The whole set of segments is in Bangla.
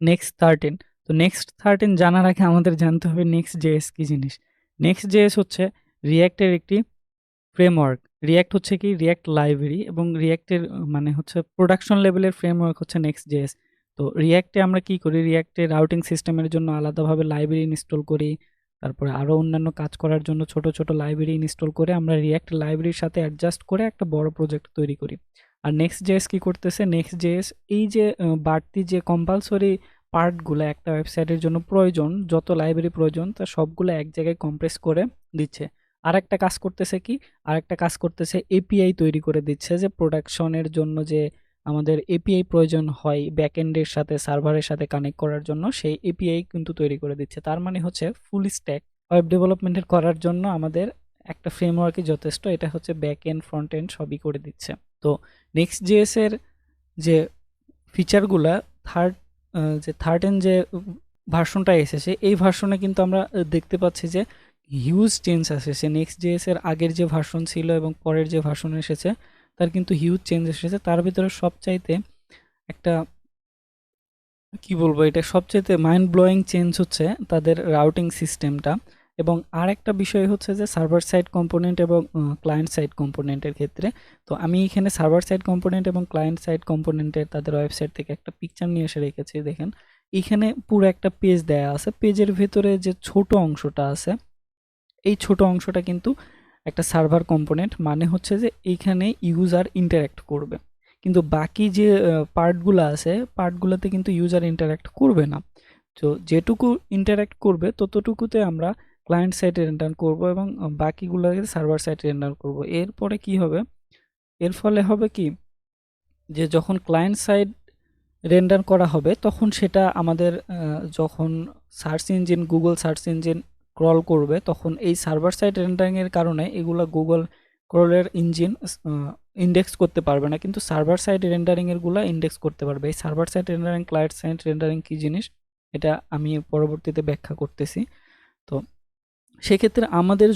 নেক্সট 13। তো নেক্সট 13 জানার আগে আমাদের জানতে হবে নেক্সট.js কি জিনিস। নেক্সট.js হচ্ছে রিঅ্যাক্টের একটি ফ্রেমওয়ার্ক। রিঅ্যাক্ট হচ্ছে কি রিঅ্যাক্ট লাইব্রেরি, এবং রিঅ্যাক্টের মানে হচ্ছে প্রোডাকশন লেভেলের ফ্রেমওয়ার্ক হচ্ছে নেক্সট.js। তো রিঅ্যাক্টে আমরা কি করি, রিঅ্যাক্টে রাউটিং সিস্টেমের জন্য আলাদাভাবে লাইব্রেরি ইনস্টল করি, তারপরে আরও অন্যান্য কাজ করার জন্য ছোট ছোট লাইব্রেরি ইনস্টল করে আমরা রিঅ্যাক্ট লাইব্রেরির সাথে অ্যাডজাস্ট করে একটা বড় প্রজেক্ট তৈরি করি। আর নেক্সট.js কি করতেছে, নেক্সট.js এই যে বাড়তি যে কম্পালসরি পার্টগুলো একটা ওয়েবসাইটের জন্য প্রয়োজন, যত লাইব্রেরি প্রয়োজন তার সবগুলো এক জায়গায় কম্প্রেস করে দিচ্ছে। আর একটা কাজ করতেছে কি, আর একটা কাজ করতেছে এপিআই তৈরি করে দিচ্ছে, যে প্রোডাকশনের জন্য যে আমাদের এপিআই প্রয়োজন হয় ব্যাকএন্ডের সাথে সার্ভারের সাথে কানেক্ট করার জন্য, সেই এপিআই কিন্তু তৈরি করে দিচ্ছে। তার মানে হচ্ছে ফুল স্ট্যাক ওয়েব ডেভেলপমেন্টের করার জন্য আমাদের একটা ফ্রেমওয়ার্কই যথেষ্ট। এটা হচ্ছে ব্যাকএন্ড ফ্রন্ট এন্ড সবই করে দিচ্ছে। তো নেক্সট.js এর যে ফিচারগুলা যে 13 যে ভার্সনটা এসেছে, এই ভার্সনে কিন্তু আমরা দেখতে পাচ্ছি যে হিউজ চেঞ্জ এসেছে। নেক্সট.js এর আগের যে ভার্সন ছিল এবং পরের যে ভার্সন এসেছে তার কিন্তু হিউজ চেঞ্জ এসেছে। তার ভিতরে সবচাইতে একটা কি বলবো, এটা সবচাইতে মাইন্ড ব্লোয়িং চেঞ্জ হচ্ছে তাদের রাউটিং সিস্টেমটা। এবং আর একটা বিষয় হচ্ছে যে সার্ভার সাইড কম্পোনেন্ট এবং ক্লায়েন্ট সাইড কম্পোনেন্টের ক্ষেত্রে। তো আমি এখানে সার্ভার সাইড কম্পোনেন্ট এবং ক্লায়েন্ট সাইড কম্পোনেন্টের তাদের ওয়েবসাইট থেকে একটা পিকচার নিয়ে এসে রেখেছি। দেখেন এখানে পুরো একটা পেজ দেয়া আছে, পেজের ভেতরে যে ছোট অংশটা আছে এই ছোট অংশটা কিন্তু একটা সার্ভার কম্পোনেন্ট, মানে হচ্ছে যে এইখানে ইউজার ইন্টারঅ্যাক্ট করবে। কিন্তু বাকি যে পার্টগুলো আছে পার্টগুলোতে কিন্তু ইউজার ইন্টারঅ্যাক্ট করবে না। তো যেটুকু ইন্টারঅ্যাক্ট করবে ততটুকুতে আমরা ক্লায়েন্ট সাইডে রেন্ডার করব এবং বাকিগুলোকে সার্ভার সাইডে রেন্ডার করব। এরপরে কি হবে, এর ফলে হবে কি, যে যখন ক্লায়েন্ট সাইড রেন্ডার করা হবে তখন সেটা আমাদের যখন search engine Google search engine crawl করবে তখন এই সার্ভার সাইড রেন্ডারিংয়ের কারণে এগুলো গুগল ক্রলের ইঞ্জিন ইন্ডেক্স করতে পারবে না, কিন্তু সার্ভার সাইড রেন্ডারিংয়েরগুলো ইন্ডেক্স করতে পারবে। এই server side rendering client side rendering কী জিনিস এটা আমি পরবর্তীতে ব্যাখ্যা করতেছি। তো সেক্ষেত্রে আমাদের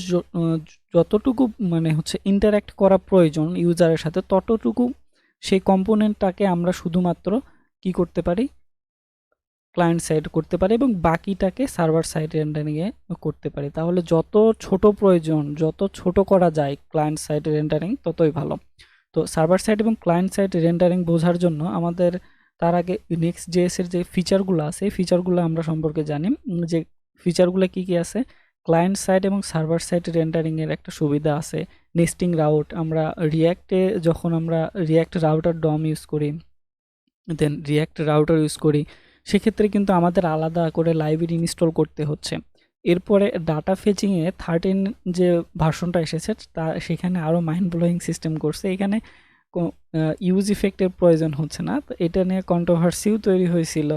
যতটুকু মানে হচ্ছে ইন্টারঅ্যাক্ট করা প্রয়োজন ইউজারের সাথে ততটুকু সেই কম্পোনেন্টটাকে আমরা শুধুমাত্র কি করতে পারি, ক্লায়েন্ট সাইড করতে পারি এবং বাকিটাকে সার্ভার সাইড রেন্ডারিংয়ে করতে পারি। তাহলে যত ছোট প্রয়োজন, যত ছোট করা যায় ক্লায়েন্ট সাইড রেন্ডারিং ততই ভালো। তো সার্ভার সাইড এবং ক্লায়েন্ট সাইড রেন্ডারিং বোঝার জন্য আমাদের তার আগে নেক্সট.js এর যে ফিচারগুলো আছে এই ফিচারগুলো আমরা সম্পর্কে জানি, যে ফিচারগুলো কি কি আছে। ক্লায়েন্ট সাইড এবং সার্ভার সাইড রেন্ডারিংয়ের একটা সুবিধা আছে নেস্টিং রাউট। আমরা রিঅ্যাক্টে যখন আমরা রিঅ্যাক্ট রাউটার ডম ইউজ করি, দেন রিঅ্যাক্ট রাউটার ইউজ করি, সেক্ষেত্রে কিন্তু আমাদের আলাদা করে লাইব্রেরি ইনস্টল করতে হচ্ছে। এরপরে ডাটা ফেচিংয়ে 13 যে ভার্সনটা এসেছে তা সেখানে আরও মাইন্ড ব্লোয়িং সিস্টেম করছে। এখানে ইউজ ইফেক্টের প্রয়োজন হচ্ছে না। তো এটা নিয়ে কন্ট্রোভার্সিও তৈরি হয়েছিল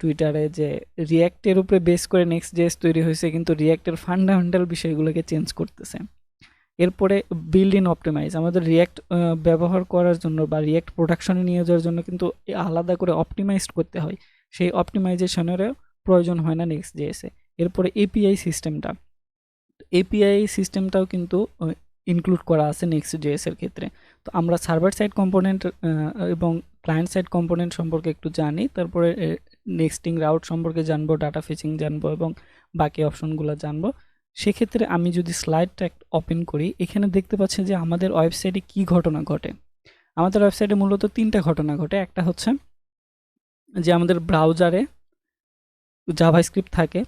টুইটারে, যে রিঅ্যাক্টের উপরে বেস করে নেক্সট.js তৈরি হয়েছে কিন্তু রিঅ্যাক্টের ফান্ডামেন্টাল বিষয়গুলোকে চেঞ্জ করতেছে। এরপরে বিল্ড ইন অপটিমাইজ, আমাদের রিঅ্যাক্ট ব্যবহার করার জন্য বা রিঅ্যাক্ট প্রোডাকশনে নিয়ে যাওয়ার জন্য কিন্তু আলাদা করে অপটিমাইজ করতে হয়, সেই অপটিমাইজেশনেরও প্রয়োজন হয় না নেক্সট.js-এ। এরপরে এপিআই সিস্টেমটাও কিন্তু ইনক্লুড করা আছে নেক্সট.js এর ক্ষেত্রে। তো আমরা সার্ভার সাইড কম্পোনেন্ট এবং ক্লায়েন্ট সাইড কম্পোনেন্ট সম্পর্কে একটু জানি, তারপরে নেক্সটিং রাউট সম্পর্কে জানবো, ডাটা ফেচিং জানবো এবং বাকি অপশনগুলো জানবো। সেক্ষেত্রে আমি যদি স্লাইডটা ওপেন করি, এখানে দেখতে পাচ্ছি যে আমাদের ওয়েবসাইটে কি ঘটনা ঘটে। আমাদের ওয়েবসাইটে মূলত 3টা ঘটনা ঘটে। একটা হচ্ছে যে আমাদের ব্রাউজারে জাভাস্ক্রিপ্ট থাকে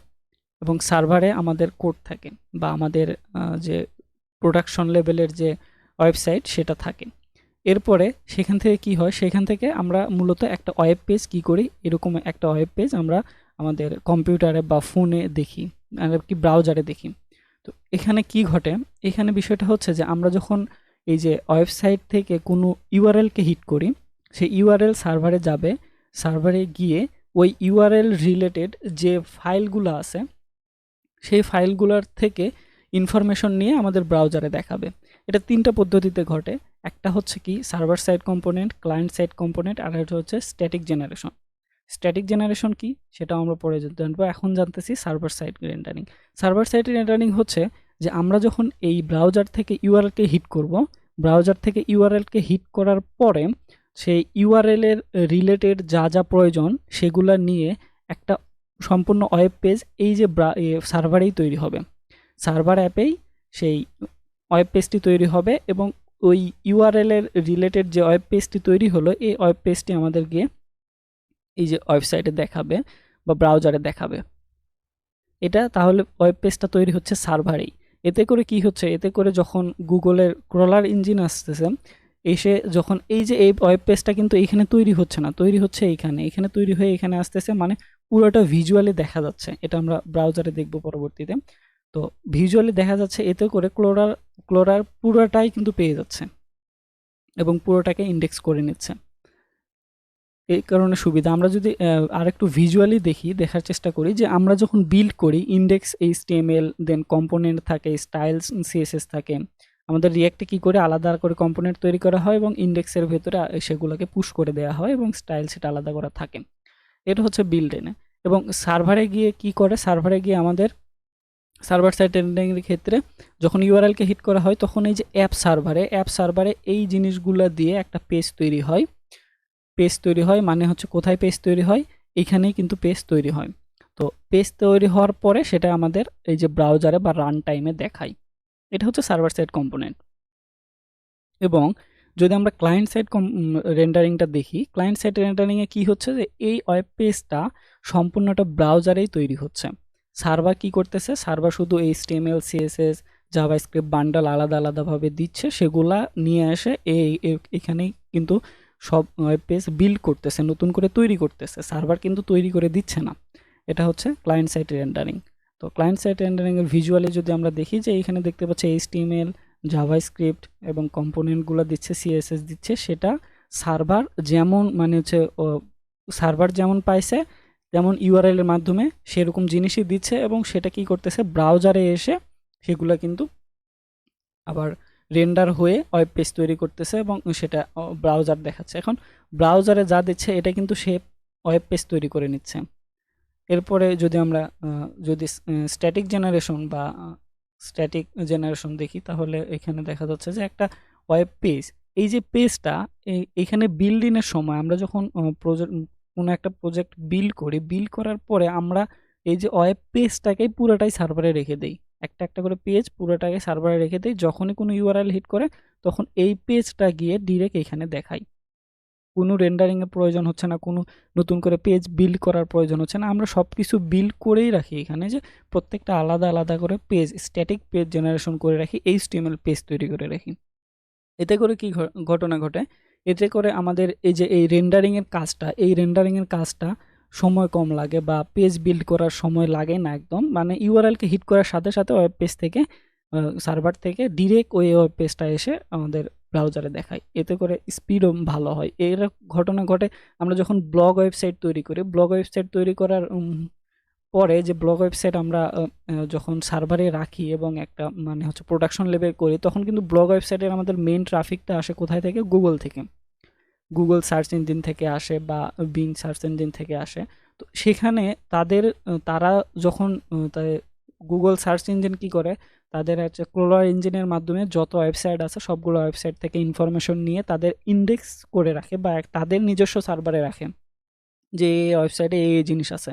এবং সার্ভারে আমাদের কোড থাকে বা আমাদের যে প্রোডাকশন লেভেলের যে ওয়েবসাইট সেটা থাকে। এরপরে সেখান থেকে কি হয়, সেখান থেকে আমরা মূলত একটা ওয়েব পেজ কি করি, এরকম একটা ওয়েব পেজ আমরা আমাদের কম্পিউটারে বা ফোনে দেখি, কি ব্রাউজারে দেখি। তো এখানে কি ঘটে, এখানে বিষয়টা হচ্ছে যে আমরা যখন এই যে ওয়েবসাইট থেকে কোনো ইউআরএলকে হিট করি, সেই ইউআরএল সার্ভারে যাবে, সার্ভারে গিয়ে ওই ইউআরএল রিলেটেড যে ফাইলগুলো আছে সেই ফাইলগুলোর থেকে ইনফরমেশন নিয়ে আমাদের ব্রাউজারে দেখাবে। এটা 3টা পদ্ধতিতে ঘটে। একটা হচ্ছে কি server side component, client side component, আর একটা হচ্ছে স্ট্যাটিক জেনারেশন। স্ট্যাটিক জেনারেশন কি সেটা আমরা পরে জানবো, এখন জানতেছি server side rendering. Server side rendering হচ্ছে যে আমরা যখন এই ব্রাউজার থেকে ইউআরএলকে হিট করব, ব্রাউজার থেকে ইউআরএলকে হিট করার পরে সেই ইউআরএল এর রিলেটেড যা প্রয়োজন সেগুলা নিয়ে একটা সম্পূর্ণ ওয়েব পেজ এই যে সার্ভারেই তৈরি হবে, সার্ভার অ্যাপেই সেই ওয়েব পেজটি তৈরি হবে এবং ওই ইউআরএল এর রিলেটেড যে ওয়েব পেজটি তৈরি হলো এই ওয়েব পেজটি আমাদের গিয়ে এই যে ওয়েবসাইটে দেখাবে বা ব্রাউজারে দেখাবে। এটা তাহলে ওয়েব পেজটা তৈরি হচ্ছে সার্ভারেই। এতে করে কি হচ্ছে, এতে করে যখন গুগলের ক্রলার ইঞ্জিন আসতেছে এসে যখন এই যে এই ওয়েব পেজটা কিন্তু এইখানে তৈরি হচ্ছে না, তৈরি হচ্ছে এখানে তৈরি হয়ে এখানে আসতেছে, মানে পুরোটা ভিজুয়ালি দেখা যাচ্ছে। এটা আমরা ব্রাউজারে দেখব পরবর্তীতে। তো ভিজুয়ালি দেখা যাচ্ছে, এতে করে ক্লোরার পুরোটাই কিন্তু পেয়ে যাচ্ছে এবং পুরোটাকে ইন্ডেক্স করে নিচ্ছে। এই কারণে সুবিধা। আমরা যদি আরেকটু ভিজুয়ালি দেখার চেষ্টা করি যে আমরা যখন বিল্ড করি ইন্ডেক্স এইচটিএমএল, দেন কম্পোনেন্ট থাকে, স্টাইলস সিএসএস থাকে। আমাদের রিঅ্যাক্টে কি করে আলাদা করে কম্পোনেন্ট তৈরি করা হয় এবং ইন্ডেক্সের ভেতরে সেগুলোকে পুশ করে দেওয়া হয় এবং স্টাইল সেটা আলাদা করা থাকে। এটা হচ্ছে বিল্ড এনে। এবং সার্ভারে গিয়ে কি করে, সার্ভারে গিয়ে আমাদের সার্ভার সাইড রেন্ডারিংয়ের ক্ষেত্রে যখন ইউআরএলকে হিট করা হয় তখন এই যে অ্যাপ সার্ভারে এই জিনিসগুলো দিয়ে একটা পেজ তৈরি হয়। পেজ তৈরি হয় মানে হচ্ছে কোথায় পেজ তৈরি হয়, এইখানেই কিন্তু পেজ তৈরি হয়। তো পেজ তৈরি হওয়ার পরে সেটা আমাদের এই যে ব্রাউজারে বা রান টাইমে দেখায়। এটা হচ্ছে সার্ভার সাইড কম্পোনেন্ট। এবং যদি আমরা ক্লায়েন্ট সাইড রেন্ডারিংটা দেখি, ক্লায়েন্ট সাইড রেন্ডারিংয়ে কী হচ্ছে যে এই ওয়েব পেজটা সম্পূর্ণটা ব্রাউজারেই তৈরি হচ্ছে। সার্ভার কি করতেছে, সার্ভার শুধু এইচটিএমএল সিএসএস জাভাস্ক্রিপ্ট বান্ডাল আলাদাভাবে দিচ্ছে, সেগুলা নিয়ে এসে এখানেই কিন্তু সব ওয়েব পেজ বিল্ড করতেছে, নতুন করে তৈরি করতেছে। সার্ভার কিন্তু তৈরি করে দিচ্ছে না। এটা হচ্ছে ক্লায়েন্ট সাইড রেন্ডারিং। তো ক্লায়েন্ট সাইড রেন্ডারিংয়ের ভিজুয়ালি যদি আমরা দেখি যে এইখানে দেখতে পাচ্ছি এইচটিএমএল জাভাস্ক্রিপ্ট এবং কম্পোনেন্টগুলো দিচ্ছে, সিএসএস দিচ্ছে, সেটা সার্ভার যেমন মানে হচ্ছে সার্ভার যেমন পাইছে তেমন ইউআরএল এর মাধ্যমে সেরকম জিনিসই দিচ্ছে এবং সেটা কি করতেছে ব্রাউজারে এসে সেগুলো কিন্তু আবার রেন্ডার হয়ে ওয়েব পেজ তৈরি করতেছে এবং সেটা ব্রাউজার দেখাচ্ছে। এখন ব্রাউজারে যা দিচ্ছে এটা কিন্তু সে ওয়েব পেজ তৈরি করে নিচ্ছে। এরপরে যদি আমরা যদি স্ট্যাটিক জেনারেশন দেখি তাহলে এখানে দেখা যাচ্ছে যে একটা ওয়েব পেজ, এই যে পেজটা এইখানে বিল্ডিংয়ের সময় আমরা যখন কোনো একটা প্রজেক্ট বিল্ড করার পরে আমরা এই যে ওয়েব পেজটাকে পুরোটাই সার্ভারে রেখে দেই, একটা করে পেজ পুরোটাকে সার্ভারে রেখে দেই। যখনই কোনো ইউআরএল হিট করে তখন এই পেজটা গিয়ে ডিরেক্ট এখানে দেখাই। কোনো রেন্ডারিংয়ের প্রয়োজন হচ্ছে না, কোনো নতুন করে পেজ বিল্ড করার প্রয়োজন হচ্ছে না। আমরা সব কিছু বিল্ড করেই রাখি এখানে, যে প্রত্যেকটা আলাদা করে পেজ, স্ট্যাটিক পেজ জেনারেশন করে রাখি, এইচটিএমএল পেজ তৈরি করে রাখি। এতে করে কি ঘটনা ঘটে, এতে করে আমাদের এই যে এই রেন্ডারিংয়ের কাজটা সময় কম লাগে বা পেজ বিল্ড করার সময় লাগে না একদম। মানে ইউআরএলকে হিট করার সাথে সাথে ওয়েব পেজ থেকে সার্ভার থেকে ডিরেক্ট ওই ওয়েব পেজটা এসে আমাদের ব্রাউজারে দেখায়। এতে করে স্পিডও ভালো হয়। এর ঘটনা ঘটে আমরা যখন ব্লগ ওয়েবসাইট তৈরি করার পরে যে ব্লগ ওয়েবসাইট আমরা যখন সার্ভারে রাখি এবং একটা মানে হচ্ছে প্রোডাকশন লেভেল করি, তখন কিন্তু ব্লগ ওয়েবসাইটের আমাদের মেইন ট্রাফিকটা আসে কোথায় থেকে, গুগল থেকে, গুগল সার্চ ইঞ্জিন থেকে আসে বা বিং সার্চ ইঞ্জিন থেকে আসে। তো সেখানে তারা যখন গুগল সার্চ ইঞ্জিন কি করে, তাদের হচ্ছে ক্রলার ইঞ্জিনের মাধ্যমে যত ওয়েবসাইট আছে সবগুলো ওয়েবসাইট থেকে ইনফরমেশন নিয়ে তাদের ইন্ডেক্স করে রাখে বা তাদের নিজস্ব সার্ভারে রাখে যে এই ওয়েবসাইটে এই জিনিস আছে।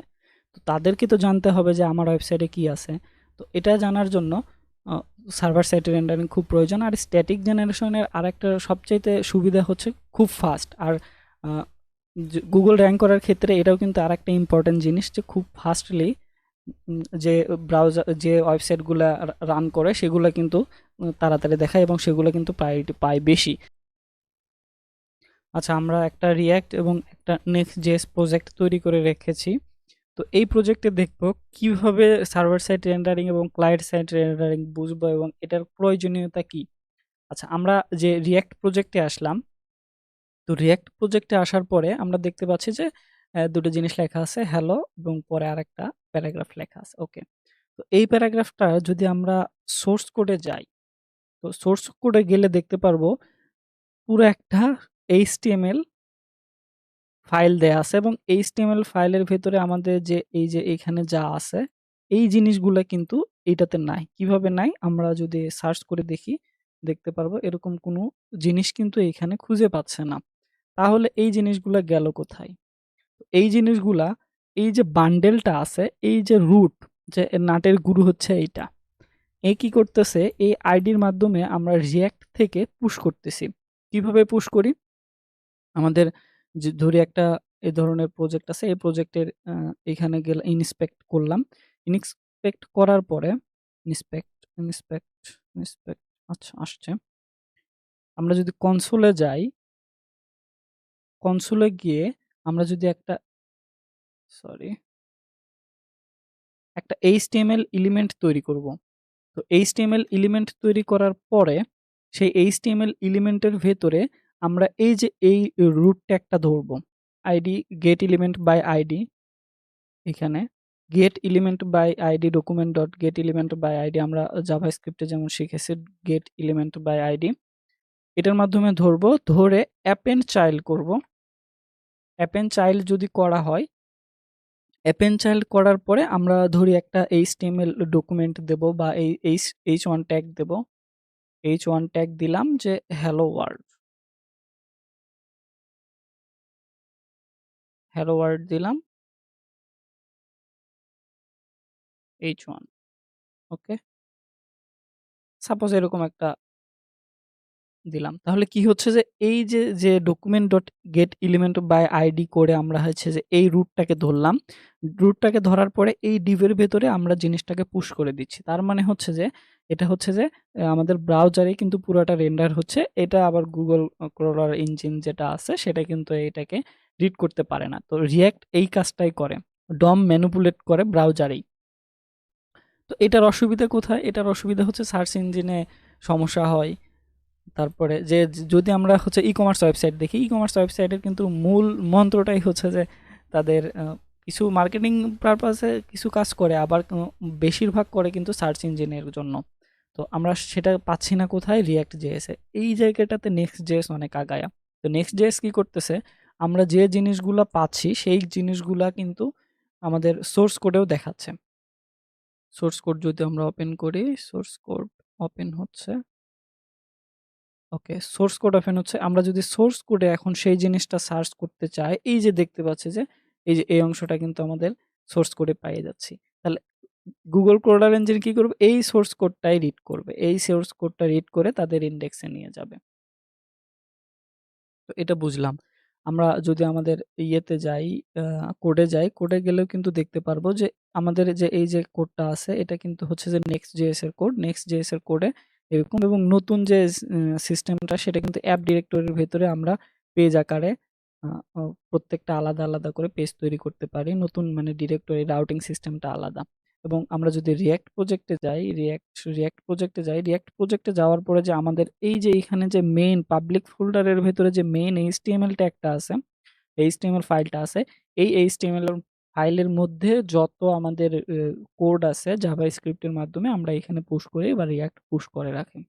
তো তাদেরকে তো জানতে হবে যে আমার ওয়েবসাইটে কি আছে। তো এটা জানার জন্য সার্ভার সাইড রেন্ডারিং খুব প্রয়োজন। আর স্ট্যাটিক জেনারেশনের আরেকটা সবচাইতে সুবিধা হচ্ছে খুব ফাস্ট। আর গুগল র্যাঙ্ক করার ক্ষেত্রে এটাও কিন্তু আরেকটা ইম্পর্টেন্ট জিনিস, যে খুব ফাস্টলি যে ব্রাউজার যে ওয়েবসাইটগুলো রান করে সেগুলো কিন্তু তাড়াতাড়ি দেখায় এবং সেগুলো কিন্তু প্রায়োরিটি পায় বেশি। আচ্ছা, আমরা একটা রিয়্যাক্ট এবং একটা নেক্সট.js প্রজেক্ট তৈরি করে রেখেছি। তো এই প্রজেক্টে দেখব কিভাবে সার্ভার সাইড রেন্ডারিং এবং ক্লায়েন্ট সাইড রেন্ডারিং বুঝবো এবং এটার প্রয়োজনীয়তা কি। আচ্ছা, আমরা যে রিয়্যাক্ট প্রজেক্টে আসলাম, তো রিয়্যাক্ট প্রজেক্টে আসার পরে আমরা দেখতে পাচ্ছি যে দুটো জিনিস লেখা আছে, হ্যালো, এবং পরে আরেকটা প্যারাগ্রাফ লেখা আছে। ওকে, তো এই প্যারাগ্রাফটা যদি আমরা সোর্স কোডে যাই, তো সোর্স কোডে গেলে দেখতে পারবো পুরো একটা এইচটিএমএল ফাইল দেয়া আছে এবং এইচটিএমএল ফাইলের ভেতরে আমাদের যে এই যে এখানে যা আছে এই জিনিসগুলা কিন্তু এইটাতে নাই। কিভাবে নাই, আমরা যদি সার্চ করে দেখি দেখতে পারবো এরকম কোনো জিনিস কিন্তু এখানে খুঁজে পাচ্ছে না। তাহলে এই জিনিসগুলা গেল কোথায়? এই জিনিসগুলা, এই যে বান্ডেলটা আছে, এই যে রুট, যে নাটের গুরু হচ্ছে এইটা। এ কি করতেছে, এই আইডির মাধ্যমে আমরা রিঅ্যাক্ট থেকে পুশ করতেছি। কিভাবে পুশ করি? আমাদের যে ধরি একটা এই ধরনের প্রজেক্ট আছে, এই প্রজেক্টের এখানে গেলে ইন্সপেক্ট করলাম। ইন্সপেক্ট করার পরে ইন্সপেক্ট, ইন্সপেক্ট, ইন্সপেক্ট, আচ্ছা আসছে। আমরা যদি কনসোলে যাই, কনসোলে গিয়ে আমরা যদি একটা সরি একটা HTML এলিমেন্ট তৈরি করব। তো HTML এলিমেন্ট তৈরি করার পরে সেই HTML এলিমেন্টের ভেতরে আমরা এই যে এই রুট ট্যাগটা ধরবো। ID get element by ID, এখানে get element by ID document dot get element by ID আমরা জাভাস্ক্রিপ্টে যেমন শিখেছি গেট এলিমেন্ট বাই আইডি, এটার মাধ্যমে ধরবো, ধরে অ্যাপেন্ড চাইল্ড করব। অ্যাপেন্ড চাইল্ড যদি করা হয়, অ্যাপেন্ড চাইল্ড করার পরে আমরা ধরি একটা HTML ডকুমেন্ট দেব বা এই h1 ট্যাগ দেব। h1 ট্যাগ দিলাম যে হ্যালো ওয়ার্ল্ড, হ্যালো ওয়ার্ল্ড দিলাম h1, ওকে, সাপোজ এরকম একটা দিলাম। তাহলে কি হচ্ছে যে এই যে document dot get element by ID করে আমরা হচ্ছে যে এই রুটটাকে ধরলাম। রুটটাকে ধরার পরে এই ডিভের ভেতরে আমরা জিনিসটাকে পুশ করে দিচ্ছি। তার মানে হচ্ছে যে এটা হচ্ছে যে আমাদের ব্রাউজারে কিন্তু পুরোটা রেন্ডার হচ্ছে। এটা আবার গুগল ক্রলার ইঞ্জিন যেটা আছে সেটা কিন্তু এটাকে রিড করতে পারে না। তো রিঅ্যাক্ট এই কাজটাই করে। ডম ম্যানিপুলেট করে ব্রাউজারেই। তো এটার অসুবিধা কোথায়? এটার অসুবিধা হচ্ছে সার্চ ইঞ্জিনে সমস্যা হয়। তারপরে যে যদি আমরা হচ্ছে ই-কমার্স ওয়েবসাইট দেখি, ই-কমার্স ওয়েবসাইটের কিন্তু মূল মন্ত্রটাই হচ্ছে যে তাদের কিছু মার্কেটিং পারপাসে কিছু কাজ করে, আবার বেশিরভাগ করে কিন্তু সার্চ ইঞ্জিনের জন্য। তো আমরা সেটা পাচ্ছি না কোথায়? রিঅ্যাক্ট জেএসে। এই জায়গাটাতে নেক্সট জেএস অনেক আগায়া। তো নেক্সট জেএস কি করতেছে, আমরা যে জিনিসগুলা পাচ্ছি সেই জিনিসগুলা কিন্তু আমাদের সোর্স কোডেও দেখাচ্ছে। সোর্স কোড যদি আমরা ওপেন করি, সোর্স কোড ওপেন হচ্ছে, ওকে, সোর্স কোড ওপেন হচ্ছে। আমরা যদি সোর্স কোডে এখন সেই জিনিসটা সার্চ করতে চাই, এই যে দেখতে পাচ্ছি যে এই যে এই অংশটা কিন্তু আমাদের সোর্স কোডে পেয়ে যাচ্ছি। তাহলে গুগল ক্রলার ইঞ্জিন কি করবে? এই সোর্স কোডটাই রিড করবে, এই সোর্স কোডটা রিড করে তাদের ইন্ডেক্সে নিয়ে যাবে। তো এটা বুঝলাম। আমরা যদি আমাদের ইয়েতে যাই, কোডে যাই, কোডে গেলেও কিন্তু দেখতে পারবো যে আমাদের যে এই যে কোডটা আছে এটা কিন্তু হচ্ছে যে next.js এর কোড। next.js এর কোডে এরকম, এবং নতুন যে সিস্টেমটা সেটা কিন্তু অ্যাপ ডিরেক্টরির ভেতরে আমরা পেজ আকারে আ অ প্রত্যেকটা আলাদা, আলাদা করে পেজ তৈরি করতে পারি। নতুন মানে ডিরেক্টরি রাউটিং সিস্টেমটা আলাদা। এবং আমরা যদি রিঅ্যাক্ট প্রজেক্টে যাই, রিঅ্যাক্ট প্রজেক্টে যাওয়ার পরে যে আমাদের এই যে এখানে যে মেইন পাবলিক ফোল্ডারের ভেতরে যে মেইন HTML ট্যাগটা আছে, HTML ফাইলটা আছে, এই HTML ফাইলের মধ্যে যত আমাদের কোড আছে জাভাস্ক্রিপ্টের মাধ্যমে আমরা এখানে পুশ করি বা রিঅ্যাক্ট পুশ করে রাখি।